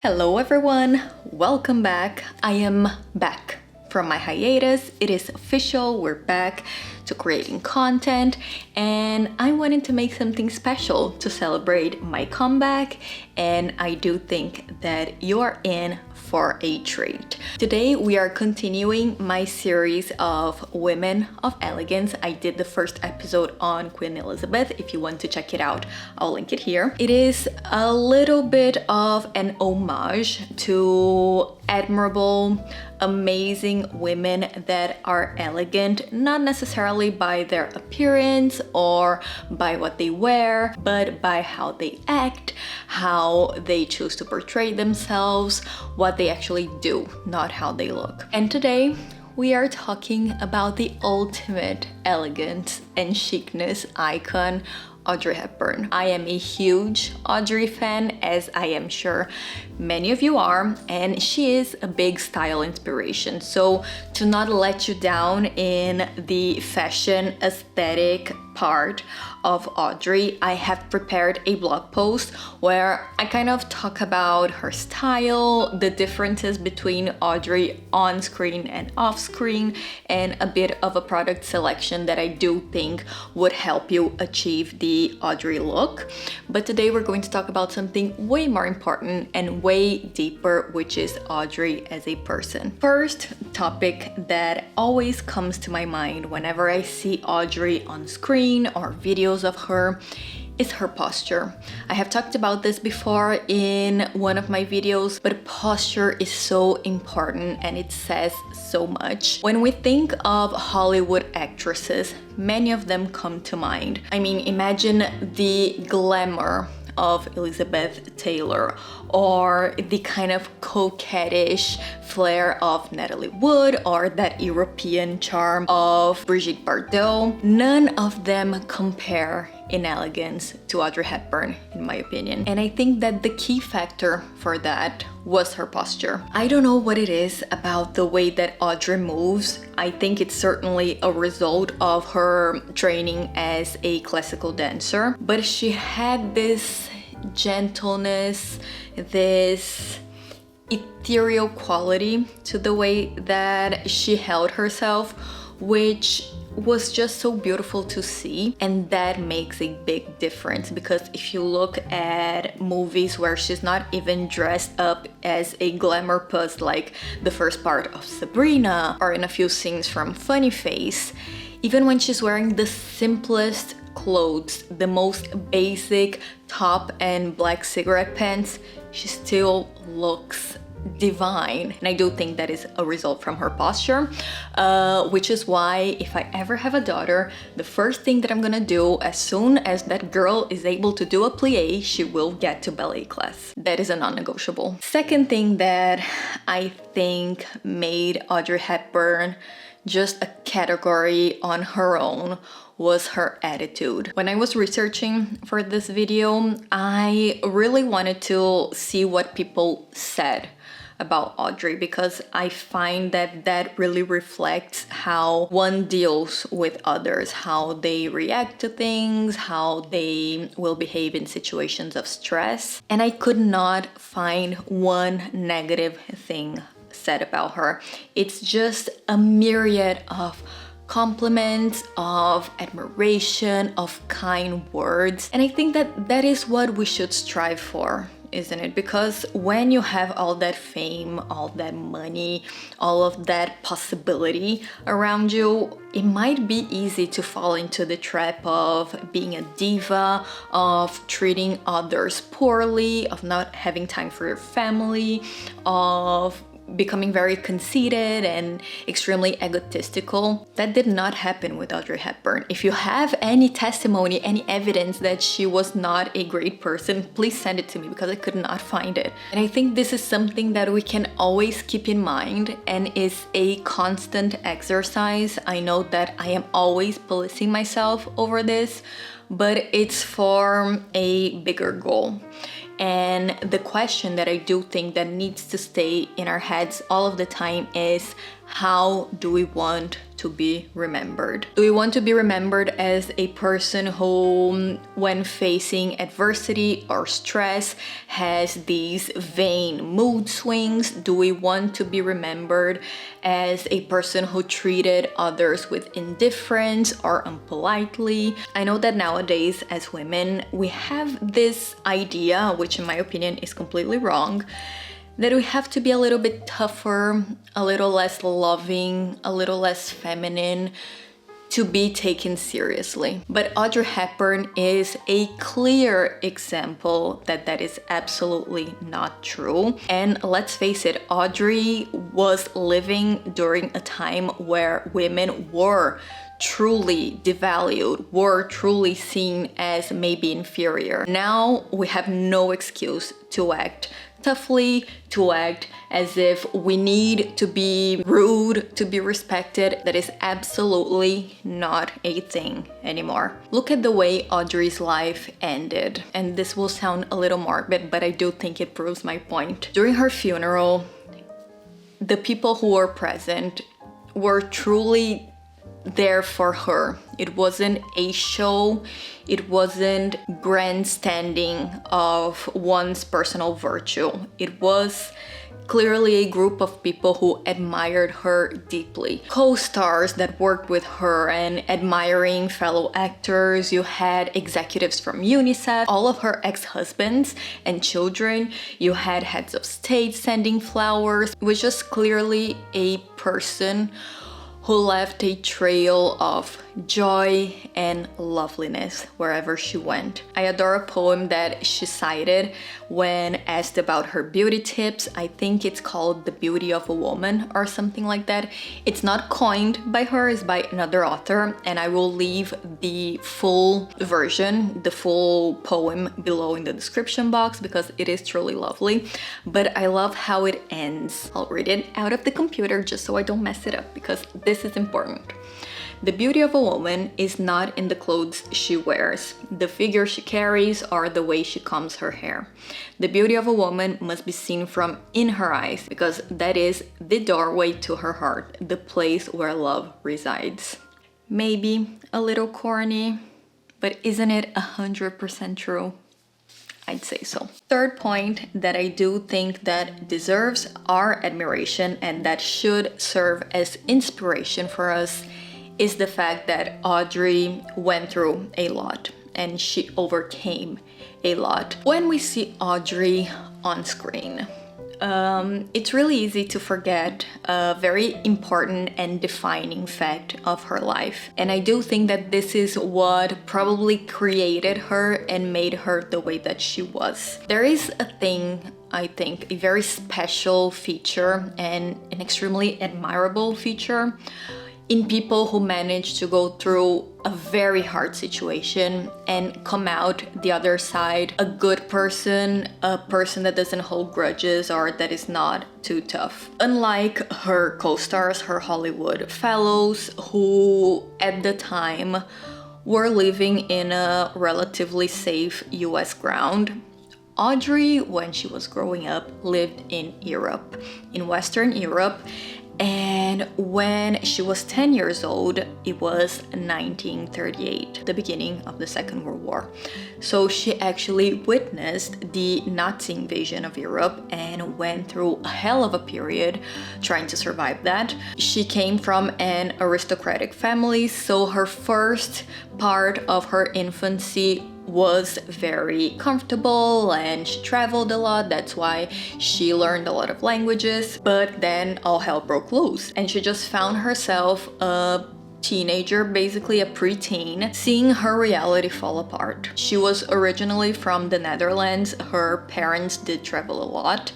Hello everyone, welcome back. I am back from my hiatus. It is official, we're back to creating content, and I wanted to make something special to celebrate my comeback, and I do think that you are in for a treat. Today we are continuing my series of Women of Elegance. I did the first episode on Queen Elizabeth. If you want to check it out, I'll link it here. It is a little bit of an homage to admirable, amazing women that are elegant, not necessarily by their appearance or by what they wear, but by how they act, how they choose to portray themselves, what they actually do, not how they look. And today we are talking about the ultimate elegance and chicness icon, Audrey Hepburn. I am a huge Audrey fan, as I am sure many of you are, and she is a big style inspiration. So to not let you down in the fashion aesthetic part of Audrey, I have prepared a blog post where I kind of talk about her style, the differences between Audrey on screen and off screen, and a bit of a product selection that I do think would help you achieve the Audrey look. But today we're going to talk about something way more important and way deeper, which is Audrey as a person. First topic that always comes to my mind whenever I see Audrey on screen or videos of her is her posture. I have talked about this before in one of my videos, but posture is so important and it says so much. When we think of Hollywood actresses, many of them come to mind. I mean, imagine the glamour of Elizabeth Taylor or the kind of coquettish flair of Natalie Wood or that European charm of Brigitte Bardot. None of them compare in elegance to Audrey Hepburn, in my opinion. And I think that the key factor for that was her posture. I don't know what it is about the way that Audrey moves. I think it's certainly a result of her training as a classical dancer, but she had this gentleness, this ethereal quality to the way that she held herself, which was just so beautiful to see. And that makes a big difference, because if you look at movies where she's not even dressed up as a glamour puss like the first part of Sabrina or in a few scenes from Funny Face, even when she's wearing the simplest clothes, the most basic top and black cigarette pants, she still looks divine. And I do think that is a result from her posture, which is why if I ever have a daughter, the first thing that I'm gonna do as soon as that girl is able to do a plie, she will get to ballet class. That is a non-negotiable. Second thing that I think made Audrey Hepburn just a category on her own was her attitude. When I was researching for this video, I really wanted to see what people said about Audrey, because I find that that really reflects how one deals with others, how they react to things, how they will behave in situations of stress. And I could not find one negative thing said about her. It's just a myriad of compliments, of admiration, of kind words. And I think that that is what we should strive for, isn't it? Because when you have all that fame, all that money, all of that possibility around you, it might be easy to fall into the trap of being a diva, of treating others poorly, of not having time for your family, of becoming very conceited and extremely egotistical. That did not happen with Audrey Hepburn. If you have any testimony, any evidence that she was not a great person, please send it to me, because I could not find it. And I think this is something that we can always keep in mind and is a constant exercise. I know that I am always policing myself over this, but it's for a bigger goal. And the question that I do think that needs to stay in our heads all of the time is, how do we want to be remembered? Do we want to be remembered as a person who, when facing adversity or stress, has these vain mood swings? Do we want to be remembered as a person who treated others with indifference or unpolitely? I know that nowadays as women, we have this idea, which in my opinion is completely wrong, that we have to be a little bit tougher, a little less loving, a little less feminine to be taken seriously. But Audrey Hepburn is a clear example that that is absolutely not true. And let's face it, Audrey was living during a time where women were truly devalued, were truly seen as maybe inferior. Now we have no excuse to act toughly, to act as if we need to be rude to be respected. That is absolutely not a thing anymore. Look at the way Audrey's life ended. And this will sound a little morbid, but I do think it proves my point. During her funeral, the people who were present were truly there for her. It wasn't a show, it wasn't grandstanding of one's personal virtue. It was clearly a group of people who admired her deeply. Co-stars that worked with her and admiring fellow actors. You had executives from UNICEF, all of her ex-husbands and children. You had heads of state sending flowers. It was just clearly a person who left a trail of joy and loveliness wherever she went. I adore a poem that she cited when asked about her beauty tips. I think it's called The Beauty of a Woman or something like that. It's not coined by her, it's by another author, and I will leave the full version, the full poem below in the description box because it is truly lovely. But I love how it ends. I'll read it out of the computer just so I don't mess it up because this is important. The beauty of a woman is not in the clothes she wears, the figure she carries, or the way she combs her hair. The beauty of a woman must be seen from in her eyes, because that is the doorway to her heart, the place where love resides. Maybe a little corny, but isn't it 100% true? I'd say so. Third point that I do think that deserves our admiration and that should serve as inspiration for us is the fact that Audrey went through a lot and she overcame a lot. When we see Audrey on screen, it's really easy to forget a very important and defining fact of her life. And I do think that this is what probably created her and made her the way that she was. There is a thing, I think, a very special feature and an extremely admirable feature in people who manage to go through a very hard situation and come out the other side a good person, a person that doesn't hold grudges or that is not too tough. Unlike her co-stars, her Hollywood fellows, who at the time were living in a relatively safe US ground, Audrey, when she was growing up, lived in Europe, in Western Europe. And when she was 10 years old, it was 1938, the beginning of the Second World War. So she actually witnessed the Nazi invasion of Europe and went through a hell of a period trying to survive that. She came from an aristocratic family, so her first part of her infancy was very comfortable and she traveled a lot. That's why she learned a lot of languages. But then all hell broke loose and she just found herself a teenager, basically a preteen, seeing her reality fall apart. She was originally from the Netherlands. Her parents did travel a lot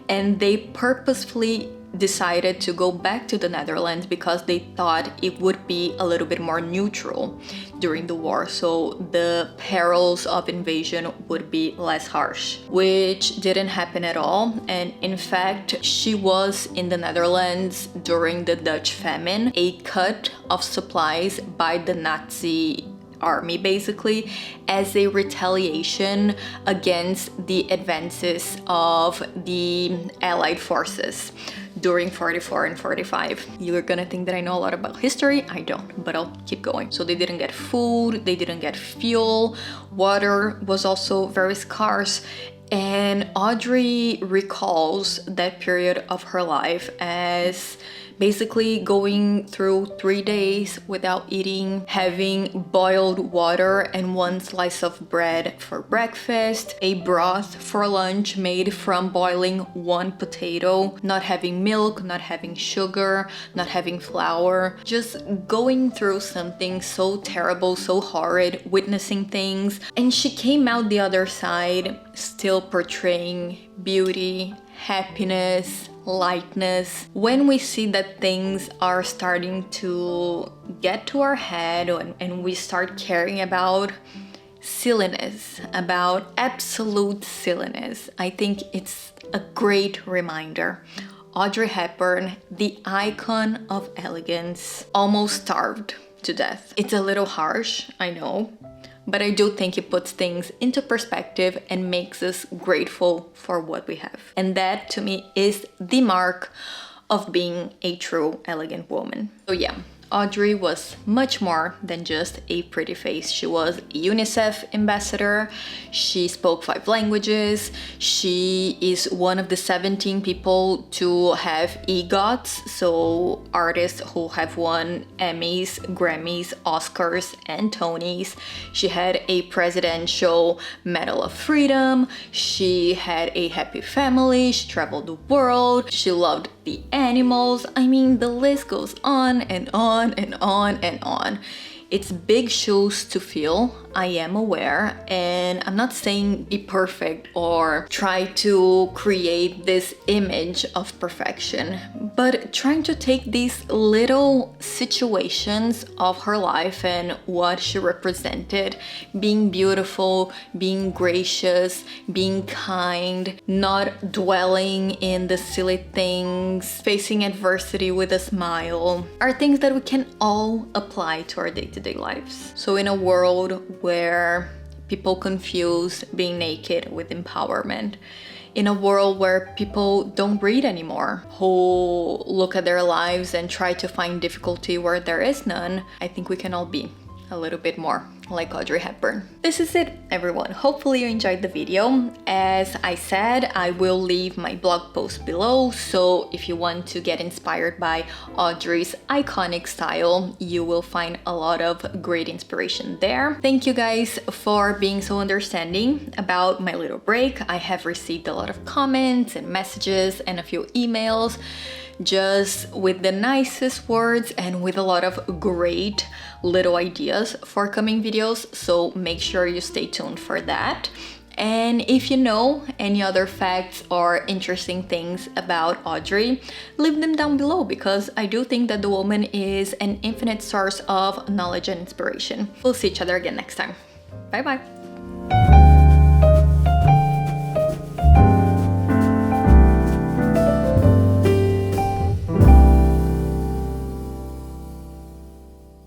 and they purposefully decided to go back to the Netherlands because they thought it would be a little bit more neutral during the war, so the perils of invasion would be less harsh, which didn't happen at all. And in fact, she was in the Netherlands during the Dutch famine, a cut of supplies by the Nazi army basically as a retaliation against the advances of the Allied forces during 44 and 45. You're gonna think that I know a lot about history. I don't, but I'll keep going. So they didn't get food, they didn't get fuel, water was also very scarce. And Audrey recalls that period of her life as basically going through 3 days without eating, having boiled water and 1 slice of bread for breakfast, a broth for lunch made from boiling 1 potato, not having milk, not having sugar, not having flour, just going through something so terrible, so horrid, witnessing things. And she came out the other side still portraying beauty, happiness, lightness. When we see that things are starting to get to our head and we start caring about silliness, about absolute silliness, I think it's a great reminder. Audrey Hepburn, the icon of elegance, almost starved to death. It's a little harsh, I know, but I do think it puts things into perspective and makes us grateful for what we have. And that to me is the mark of being a true elegant woman. So yeah, Audrey was much more than just a pretty face. She was a UNICEF ambassador. She spoke 5 languages. She is one of the 17 people to have EGOTs, so artists who have won Emmys, Grammys, Oscars, and Tonys. She had a presidential Medal of Freedom. She had a happy family. She traveled the world. She loved the animals. I mean, the list goes on and on and on and on. It's big shoes to fill, I am aware, and I'm not saying be perfect or try to create this image of perfection, but trying to take these little situations of her life and what she represented, being beautiful, being gracious, being kind, not dwelling in the silly things, facing adversity with a smile, are things that we can all apply to our day-to-day lives. So in a world where people confuse being naked with empowerment, in a world where people don't breathe anymore, who look at their lives and try to find difficulty where there is none, I think we can all be a little bit more like Audrey Hepburn. This is it, everyone. Hopefully you enjoyed the video. As I said, I will leave my blog post below, so if you want to get inspired by Audrey's iconic style, you will find a lot of great inspiration there. Thank you guys for being so understanding about my little break. I have received a lot of comments and messages and a few emails just with the nicest words and with a lot of great little ideas for coming videos, so make sure you stay tuned for that. And if you know any other facts or interesting things about Audrey, leave them down below, because I do think that the woman is an infinite source of knowledge and inspiration. We'll see each other again next time. Bye bye.